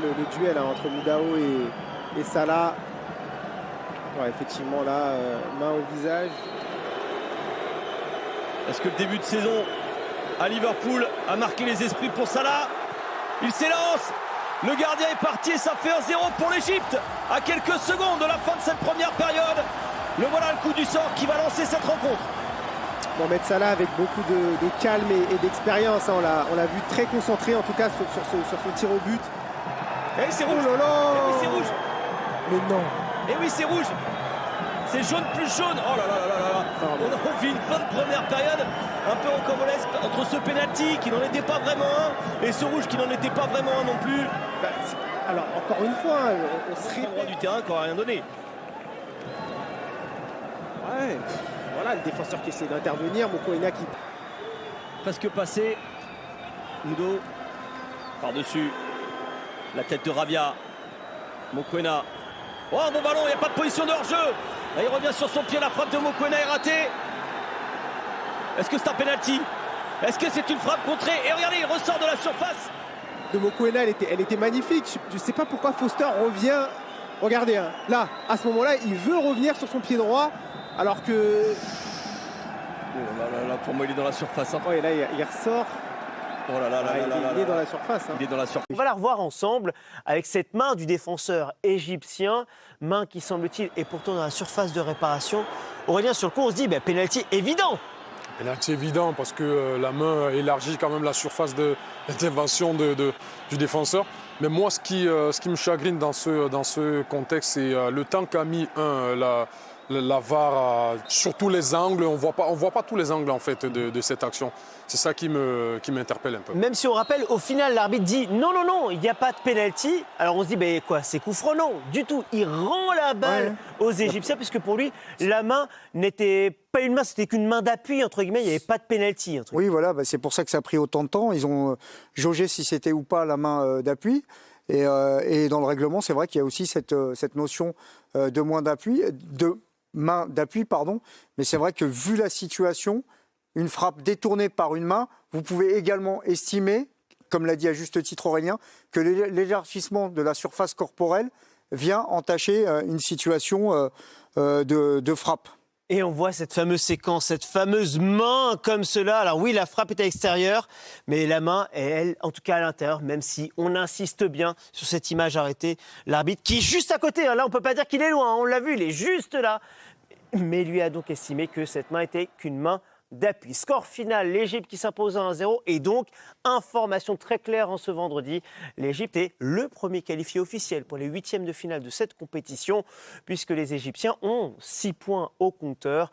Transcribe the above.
Le duel entre Moudao et Salah. Ouais, effectivement, là, main au visage. Est-ce que le début de saison à Liverpool a marqué les esprits pour Salah? Il s'élance. Le gardien est parti et ça fait 1-0 pour l'Égypte. À quelques secondes de la fin de cette première période. Le voilà le coup du sort qui va lancer cette rencontre. Mohamed Salah avec beaucoup de calme et d'expérience. Hein. On l'a vu très concentré, en tout cas, sur son tir au but. Et c'est rouge. Oh là là. Et oui, c'est rouge. Mais non. Et oui, c'est rouge. C'est jaune plus jaune. Oh là là là là là. On a vu une bonne première période un peu rocambolesque entre ce penalty qui n'en était pas vraiment un et ce rouge qui n'en était pas vraiment un non plus. Bah, alors, encore une fois, on serait droit du terrain qui n'aura rien donné. Ouais. Voilà, le défenseur qui essaie d'intervenir. Mokoena qui... Presque passé. Udo par-dessus la tête de Rabia. Mokoena. Oh, un bon ballon, il n'y a pas de position de hors-jeu. Là, il revient sur son pied, la frappe de Mokoena est ratée. Est-ce que c'est un penalty? Est-ce que c'est une frappe contrée? Et regardez, il ressort de la surface. De Mokoena, elle était magnifique. Je ne sais pas pourquoi Foster revient. Regardez, hein, là, à ce moment-là, il veut revenir sur son pied droit, alors que... Oh là là là, pour moi, il est dans la surface. Hein. Oh, et là, il ressort. Oh là là là il est dans la surface. Hein. Il est dans la surface. On va la revoir ensemble avec cette main du défenseur égyptien, main qui semble-t-il est pourtant dans la surface de réparation. Aurélien, sur le coup, on se dit, pénalty évident. Pénalty évident parce que la main élargit quand même la surface d'intervention du défenseur. Mais moi, ce qui me chagrine dans ce contexte, c'est le temps qu'a mis la VAR sur tous les angles. On voit pas tous les angles en fait de cette action. C'est ça qui m'interpelle un peu. Même si on rappelle, au final, l'arbitre dit non, non, non, il n'y a pas de pénalty. Alors on se dit, quoi, c'est coup franc? Non, du tout. Il rend la balle aux Égyptiens, puisque pour lui, la main n'était pas une main, c'était qu'une main d'appui, entre guillemets. Il n'y avait pas de pénalty. Oui, voilà, c'est pour ça que ça a pris autant de temps. Ils ont jaugé si c'était ou pas la main d'appui. Et dans le règlement, c'est vrai qu'il y a aussi cette notion de main d'appui, pardon. Mais c'est vrai que vu la situation, une frappe détournée par une main, vous pouvez également estimer, comme l'a dit à juste titre Aurélien, que l'élargissement de la surface corporelle vient entacher une situation de frappe. Et on voit cette fameuse séquence, cette fameuse main comme cela. Alors oui, la frappe est à l'extérieur, mais la main est, elle, en tout cas à l'intérieur, même si on insiste bien sur cette image arrêtée. L'arbitre qui est juste à côté, hein. Là on ne peut pas dire qu'il est loin, on l'a vu, il est juste là. Mais lui a donc estimé que cette main était qu'une main d'appui. Score final, l'Égypte qui s'impose à 1-0 et donc information très claire en ce vendredi. L'Égypte est le premier qualifié officiel pour les huitièmes de finale de cette compétition puisque les Égyptiens ont 6 points au compteur.